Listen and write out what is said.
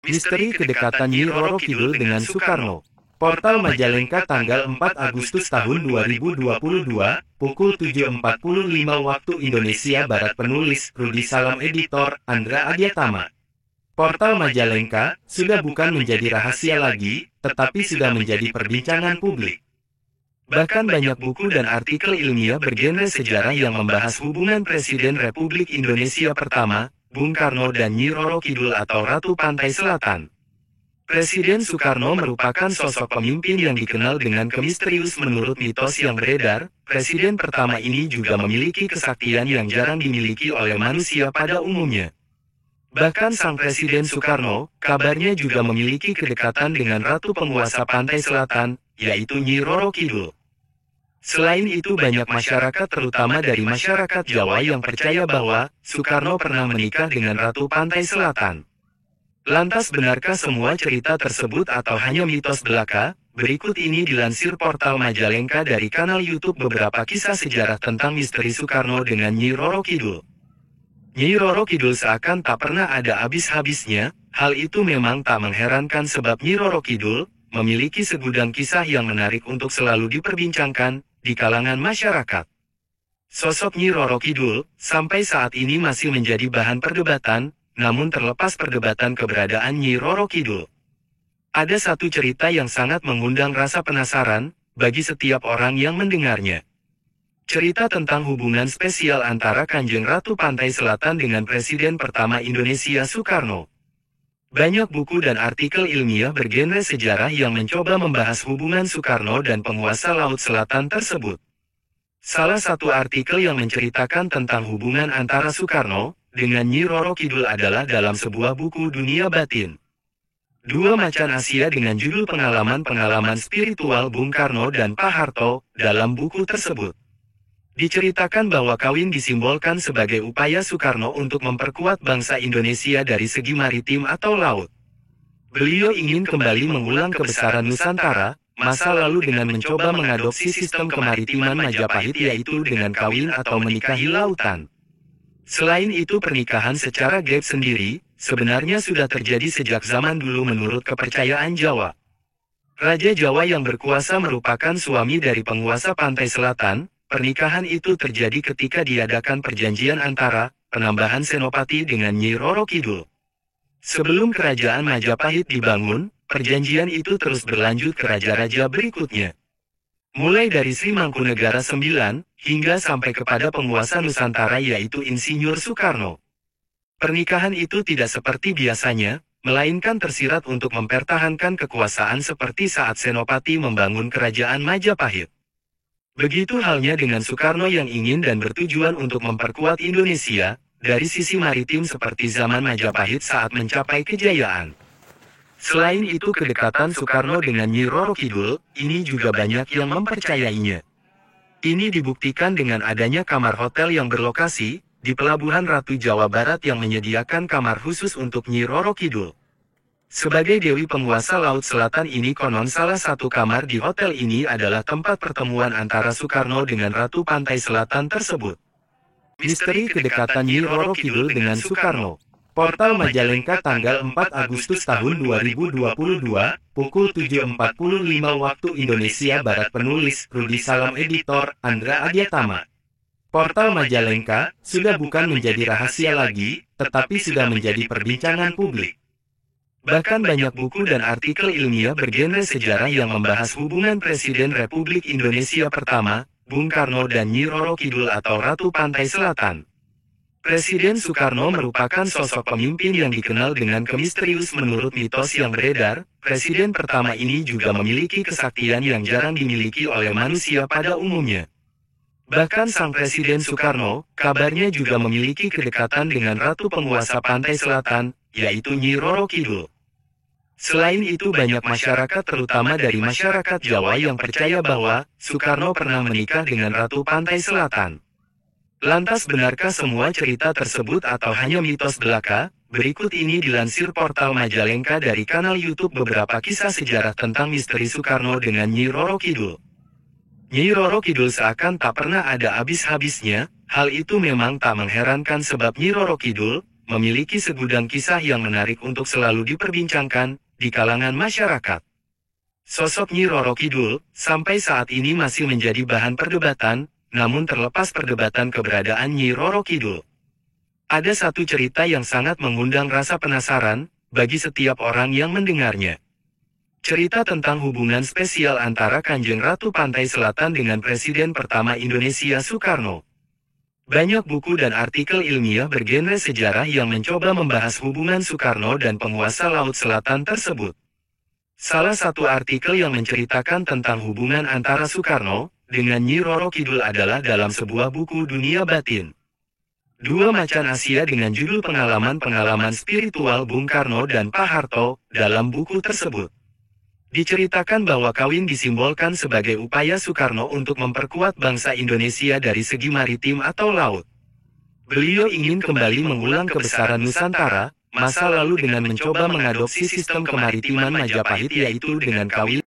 Misteri kedekatan Nyi Roro Kidul dengan Soekarno. Portal Majalengka tanggal 4 Agustus tahun 2022, pukul 7.45 waktu Indonesia Barat. Penulis, Rudi Salam. Editor, Andra Adyatama. Portal Majalengka sudah bukan menjadi rahasia lagi, tetapi sudah menjadi perbincangan publik. Bahkan banyak buku dan artikel ilmiah bergenre sejarah yang membahas hubungan Presiden Republik Indonesia pertama, Bung Karno dan Nyi Roro Kidul atau Ratu Pantai Selatan. Presiden Soekarno merupakan sosok pemimpin yang dikenal dengan kemisterius menurut mitos yang beredar. Presiden pertama ini juga memiliki kesaktian yang jarang dimiliki oleh manusia pada umumnya. Bahkan sang Presiden Soekarno, kabarnya juga memiliki kedekatan dengan Ratu penguasa Pantai Selatan, yaitu Nyi Roro Kidul. Selain itu banyak masyarakat terutama dari masyarakat Jawa yang percaya bahwa Soekarno pernah menikah dengan Ratu Pantai Selatan. Lantas benarkah semua cerita tersebut atau hanya mitos belaka? Berikut ini dilansir portal Majalengka dari kanal YouTube beberapa kisah sejarah tentang misteri Soekarno dengan Nyi Roro Kidul. Nyi Roro Kidul seakan tak pernah ada habis-habisnya. Hal itu memang tak mengherankan sebab Nyi Roro Kidul memiliki segudang kisah yang menarik untuk selalu diperbincangkan di kalangan masyarakat. Sosok Nyi Roro Kidul sampai saat ini masih menjadi bahan perdebatan, namun terlepas perdebatan keberadaan Nyi Roro Kidul, ada satu cerita yang sangat mengundang rasa penasaran bagi setiap orang yang mendengarnya. Cerita tentang hubungan spesial antara Kanjeng Ratu Pantai Selatan dengan Presiden pertama Indonesia Soekarno. Banyak buku dan artikel ilmiah bergenre sejarah yang mencoba membahas hubungan Soekarno dan penguasa Laut Selatan tersebut. Salah satu artikel yang menceritakan tentang hubungan antara Soekarno dengan Nyi Roro Kidul adalah dalam sebuah buku Dunia Batin. Dua Macan Asia dengan judul Pengalaman-pengalaman Spiritual Bung Karno dan Pak Harto. Dalam buku tersebut diceritakan bahwa kawin disimbolkan sebagai upaya Soekarno untuk memperkuat bangsa Indonesia dari segi maritim atau laut. Beliau ingin kembali mengulang kebesaran Nusantara masa lalu dengan mencoba mengadopsi sistem kemaritiman Majapahit, yaitu dengan kawin atau menikahi lautan. Selain itu, pernikahan secara gaib sendiri sebenarnya sudah terjadi sejak zaman dulu menurut kepercayaan Jawa. Raja Jawa yang berkuasa merupakan suami dari penguasa Pantai Selatan. Pernikahan itu terjadi ketika diadakan perjanjian antara penambahan Senopati dengan Nyi Roro Kidul. Sebelum kerajaan Majapahit dibangun, perjanjian itu terus berlanjut ke raja-raja berikutnya. Mulai dari Sri Mangkunegara IX, hingga sampai kepada penguasa Nusantara yaitu Insinyur Soekarno. Pernikahan itu tidak seperti biasanya, melainkan tersirat untuk mempertahankan kekuasaan seperti saat Senopati membangun kerajaan Majapahit. Begitu halnya dengan Soekarno yang ingin dan bertujuan untuk memperkuat Indonesia dari sisi maritim seperti zaman Majapahit saat mencapai kejayaan. Selain itu, kedekatan Soekarno dengan Nyi Roro Kidul ini juga banyak yang mempercayainya. Ini dibuktikan dengan adanya kamar hotel yang berlokasi di Pelabuhan Ratu Jawa Barat yang menyediakan kamar khusus untuk Nyi Roro Kidul. Sebagai Dewi Penguasa Laut Selatan ini, konon salah satu kamar di hotel ini adalah tempat pertemuan antara Soekarno dengan Ratu Pantai Selatan tersebut. Misteri kedekatan Nyi Roro Kidul dengan Soekarno. Portal Majalengka tanggal 4 Agustus tahun 2022, pukul 7.45 waktu Indonesia Barat. Penulis, Rudi Salam. Editor, Andra Adyatama. Portal Majalengka sudah bukan menjadi rahasia lagi, tetapi sudah menjadi perbincangan publik. Bahkan banyak buku dan artikel ilmiah bergenre sejarah yang membahas hubungan Presiden Republik Indonesia pertama, Bung Karno dan Nyi Roro Kidul atau Ratu Pantai Selatan. Presiden Soekarno merupakan sosok pemimpin yang dikenal dengan kemisterius menurut mitos yang beredar. Presiden pertama ini juga memiliki kesaktian yang jarang dimiliki oleh manusia pada umumnya. Bahkan sang Presiden Soekarno, kabarnya juga memiliki kedekatan dengan Ratu penguasa Pantai Selatan, yaitu Nyi Roro Kidul. Selain itu, banyak masyarakat terutama dari masyarakat Jawa yang percaya bahwa Soekarno pernah menikah dengan Ratu Pantai Selatan. Lantas benarkah semua cerita tersebut atau hanya mitos belaka? Berikut ini dilansir portal Majalengka dari kanal YouTube beberapa kisah sejarah tentang misteri Soekarno dengan Nyi Roro Kidul. Nyi Roro Kidul seakan tak pernah ada habis-habisnya. Hal itu memang tak mengherankan sebab Nyi Roro Kidul memiliki segudang kisah yang menarik untuk selalu diperbincangkan di kalangan masyarakat. Sosok Nyi Roro Kidul sampai saat ini masih menjadi bahan perdebatan, namun terlepas perdebatan keberadaan Nyi Roro Kidul, ada satu cerita yang sangat mengundang rasa penasaran bagi setiap orang yang mendengarnya. Cerita tentang hubungan spesial antara Kanjeng Ratu Pantai Selatan dengan Presiden pertama Indonesia Soekarno. Banyak buku dan artikel ilmiah bergenre sejarah yang mencoba membahas hubungan Soekarno dan penguasa Laut Selatan tersebut. Salah satu artikel yang menceritakan tentang hubungan antara Soekarno dengan Nyi Roro Kidul adalah dalam sebuah buku Dunia Batin. Dua Macan Asia dengan judul Pengalaman-Pengalaman Spiritual Bung Karno dan Pak Harto. Dalam buku tersebut diceritakan bahwa kawin disimbolkan sebagai upaya Soekarno untuk memperkuat bangsa Indonesia dari segi maritim atau laut. Beliau ingin kembali mengulang kebesaran Nusantara masa lalu dengan mencoba mengadopsi sistem kemaritiman Majapahit, yaitu dengan kawin